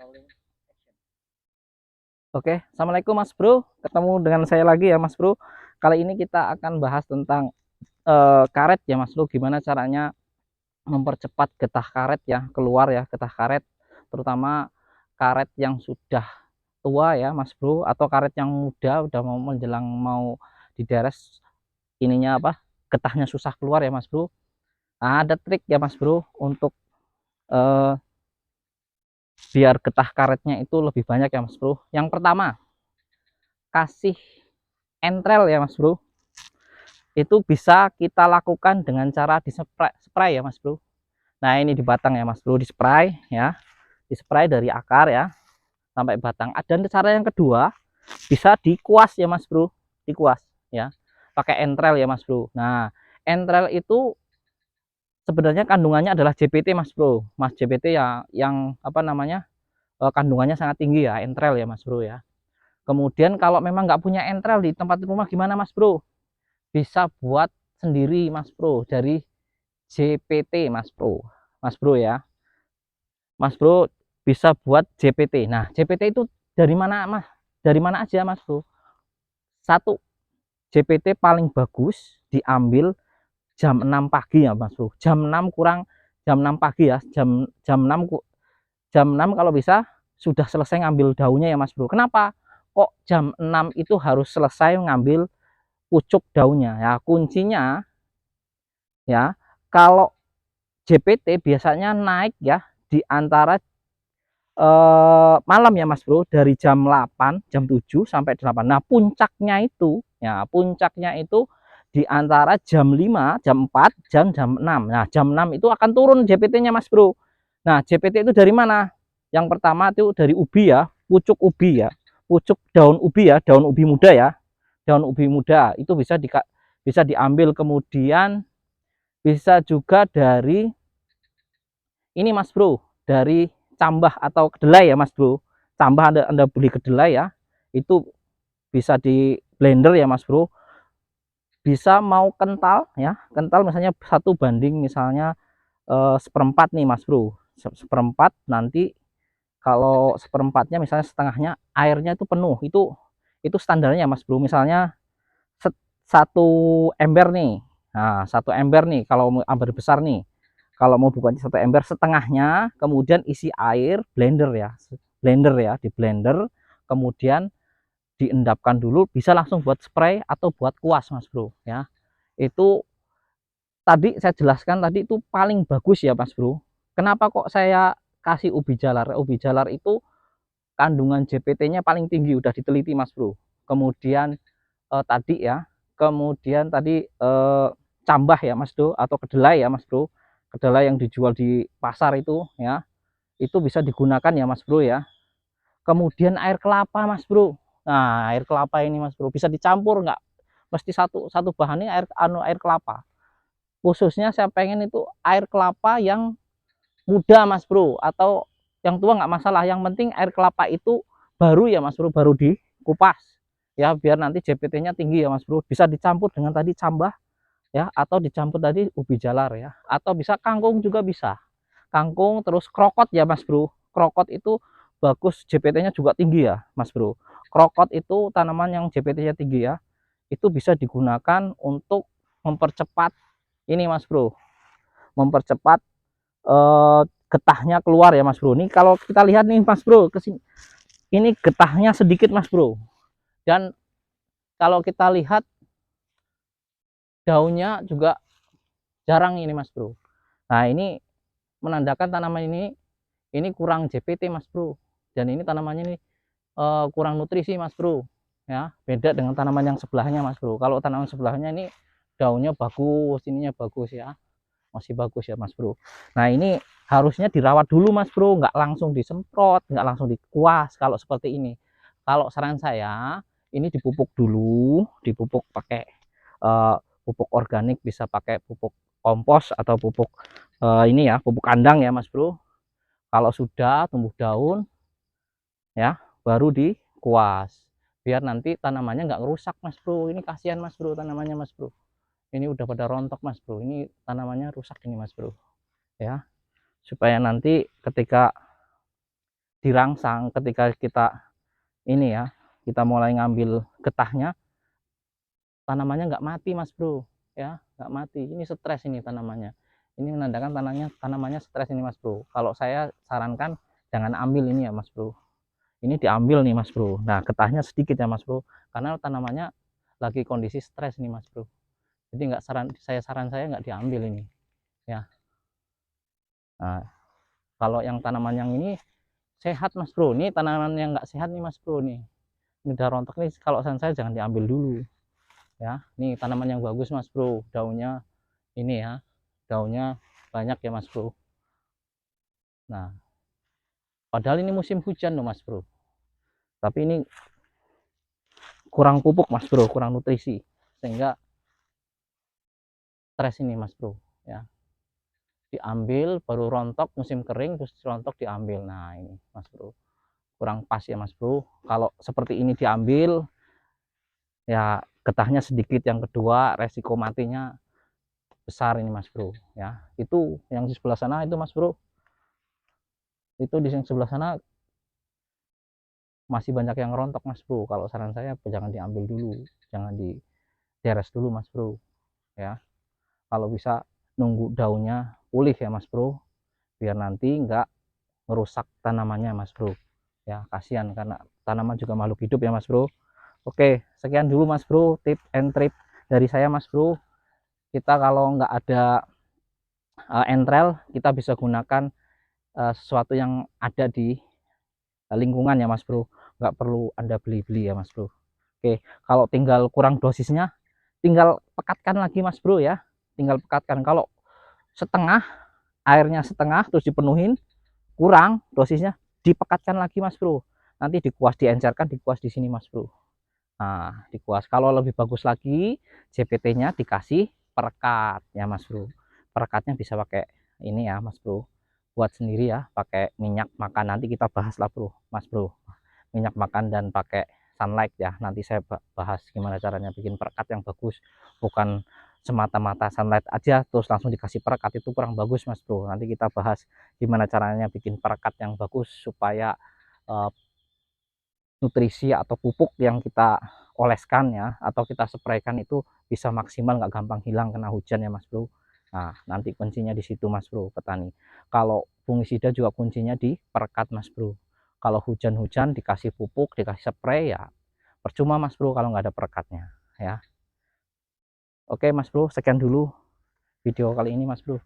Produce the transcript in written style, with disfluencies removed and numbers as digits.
Rolling action. Oke, assalamualaikum Mas Bro. Ketemu dengan saya lagi ya Mas Bro. Kali ini kita akan bahas tentang karet ya Mas Bro. Gimana caranya mempercepat getah karet ya keluar ya getah karet, terutama karet yang sudah tua ya Mas Bro, atau karet yang muda udah mau menjelang mau dideres ininya apa getahnya susah keluar ya Mas Bro. Nah, ada trik ya Mas Bro untuk eh, biar getah karetnya itu lebih banyak ya Mas Bro. Yang pertama, kasih entrel ya Mas Bro. Itu bisa kita lakukan dengan cara spray ya Mas Bro. Nah, ini di batang ya Mas Bro, di spray ya. Di spray dari akar ya sampai batang. Dan cara yang kedua, bisa dikuas ya Mas Bro. Dikuas ya. Pakai entrel ya Mas Bro. Nah, entrel itu sebenarnya kandungannya adalah JPT Mas Bro. Mas JPT ya yang apa namanya? Kandungannya sangat tinggi ya, entrel ya Mas Bro ya. Kemudian kalau memang nggak punya entrel di tempat rumah gimana Mas Bro? Bisa buat sendiri Mas Bro dari JPT Mas Bro. Mas Bro ya. Mas Bro bisa buat JPT. Nah, JPT itu dari mana Mas? Dari mana aja Mas Bro? Satu, JPT paling bagus diambil jam 6 pagi ya Mas Bro. Jam 6 pagi ya. Jam jam 6 kalau bisa sudah selesai ngambil daunnya ya Mas Bro. Kenapa? Kok jam 6 itu harus selesai ngambil pucuk daunnya? Ya, kuncinya ya, kalau JPT biasanya naik ya di antara malam ya Mas Bro, dari jam 8, jam 7 sampai 8. Nah, puncaknya itu di antara jam 5, jam 4, jam 6. Nah, jam 6 itu akan turun JPT-nya Mas Bro. Nah, JPT itu dari mana? Yang pertama itu dari ubi ya, pucuk ubi ya. Pucuk daun ubi ya, daun ubi muda ya. Daun ubi muda itu bisa diambil, kemudian bisa juga dari ini Mas Bro, dari cambah atau kedelai ya Mas Bro. Cambah anda beli kedelai ya, itu bisa di blender ya Mas Bro. Bisa mau kental ya, kental misalnya satu banding misalnya seperempat nih Mas Bro. Seperempat, nanti kalau seperempatnya misalnya setengahnya airnya itu penuh, itu standarnya Mas Bro. Misalnya satu ember nih, nah satu ember nih kalau ember besar nih, kalau mau bukanya satu ember, setengahnya kemudian isi air, blender ya, di blender, kemudian diendapkan dulu, bisa langsung buat spray atau buat kuas Mas Bro ya. Itu tadi saya jelaskan tadi itu paling bagus ya Mas Bro. Kenapa kok saya kasih ubi jalar? Ubi jalar itu kandungan JPT-nya paling tinggi, udah diteliti Mas Bro. Kemudian tadi ya, kemudian tadi cambah ya Mas Bro, atau kedelai ya Mas Bro. Kedelai yang dijual di pasar itu ya, itu bisa digunakan ya Mas Bro ya. Kemudian air kelapa Mas Bro. Nah, air kelapa ini Mas Bro bisa dicampur, nggak mesti satu satu bahannya air kelapa. Khususnya saya pengen itu air kelapa yang muda Mas Bro, atau yang tua nggak masalah, yang penting air kelapa itu baru ya Mas Bro, baru dikupas ya, biar nanti JPT-nya tinggi ya Mas Bro. Bisa dicampur dengan tadi cambah ya, atau dicampur tadi ubi jalar ya, atau bisa kangkung juga bisa. Kangkung, terus krokot ya Mas Bro. Krokot itu bagus, JPT-nya juga tinggi ya Mas Bro. Krokot itu tanaman yang JPT-nya tinggi ya, itu bisa digunakan untuk mempercepat ini Mas Bro, mempercepat getahnya keluar ya Mas Bro. Ini kalau kita lihat nih Mas Bro, kesini ini getahnya sedikit Mas Bro, dan kalau kita lihat daunnya juga jarang ini Mas Bro. Nah, ini menandakan tanaman ini kurang JPT Mas Bro, dan ini tanamannya ini kurang nutrisi Mas Bro ya. Beda dengan tanaman yang sebelahnya Mas Bro. Kalau tanaman sebelahnya ini daunnya bagus, ininya bagus ya, masih bagus ya Mas Bro. Nah, ini harusnya dirawat dulu Mas Bro, nggak langsung disemprot, nggak langsung dikuas kalau seperti ini. Kalau saran saya, ini dipupuk dulu, dipupuk pakai uh, pupuk organik, bisa pakai pupuk kompos atau pupuk ini ya, pupuk kandang ya Mas Bro. Kalau sudah tumbuh daun ya, baru dikuas, biar nanti tanamannya nggak ngerusak Mas Bro. Ini kasihan Mas Bro, tanamannya Mas Bro, ini udah pada rontok Mas Bro, ini tanamannya rusak ini Mas Bro ya. Supaya nanti ketika dirangsang ketika kita ini ya, kita mulai ngambil getahnya, tanamannya nggak mati Mas Bro ya, nggak mati. Ini stres ini tanamannya, ini menandakan tanamannya stres ini Mas Bro. Kalau saya sarankan jangan ambil ini ya Mas Bro, ini diambil nih Mas Bro. Nah getahnya sedikit ya Mas Bro, karena tanamannya lagi kondisi stres nih Mas Bro. Jadi nggak saran saya nggak diambil ini ya. Nah kalau yang tanaman yang ini sehat Mas Bro, ini tanaman yang nggak sehat nih Mas Bro nih, ini udah rontok nih, kalau saran saya jangan diambil dulu ya. Nih tanaman yang bagus Mas Bro, daunnya ini ya, daunnya banyak ya Mas Bro. Nah padahal ini musim hujan loh Mas Bro, tapi ini kurang pupuk Mas Bro, kurang nutrisi, sehingga stres ini Mas Bro ya. Diambil baru rontok musim kering, terus rontok diambil. Nah ini Mas Bro, kurang pas ya Mas Bro. Kalau seperti ini diambil ya getahnya sedikit, yang kedua resiko matinya besar ini Mas Bro ya. Itu yang di sebelah sana itu Mas Bro, itu di sebelah sana masih banyak yang rontok Mas Bro. Kalau saran saya jangan diambil dulu, jangan di deres dulu Mas Bro ya. Kalau bisa nunggu daunnya pulih ya Mas Bro, biar nanti enggak merusak tanamannya Mas Bro ya. Kasihan karena tanaman juga makhluk hidup ya Mas Bro. Oke sekian dulu Mas Bro tip and trip dari saya Mas Bro. Kita kalau nggak ada entrel, kita bisa gunakan sesuatu yang ada di lingkungan ya Mas Bro, nggak perlu Anda beli-beli ya Mas Bro. Oke kalau tinggal kurang dosisnya, tinggal pekatkan lagi Mas Bro ya, tinggal pekatkan. Kalau setengah, airnya setengah terus dipenuhin, kurang dosisnya, dipekatkan lagi Mas Bro, nanti dikuas, diencerkan, dikuas di sini Mas Bro. Nah dikuas. Kalau lebih bagus lagi, JPT nya dikasih perekat ya Mas Bro. Perekatnya bisa pakai ini ya Mas Bro, buat sendiri ya, pakai minyak makan, nanti kita bahas lah Bro Mas Bro, minyak makan dan pakai sunlight ya. Nanti saya bahas gimana caranya bikin perekat yang bagus, bukan semata-mata sunlight aja terus langsung dikasih perekat, itu kurang bagus Mas Bro. Nanti kita bahas gimana caranya bikin perekat yang bagus supaya nutrisi atau pupuk yang kita oleskan ya atau kita spraykan itu bisa maksimal, nggak gampang hilang kena hujan ya Mas Bro. Nah nanti kuncinya di situ Mas Bro, petani. Kalau fungisida juga kuncinya di perekat Mas Bro. Kalau hujan-hujan dikasih pupuk, dikasih spray ya percuma Mas Bro kalau nggak ada perekatnya ya. Oke Mas Bro, sekian dulu video kali ini Mas Bro.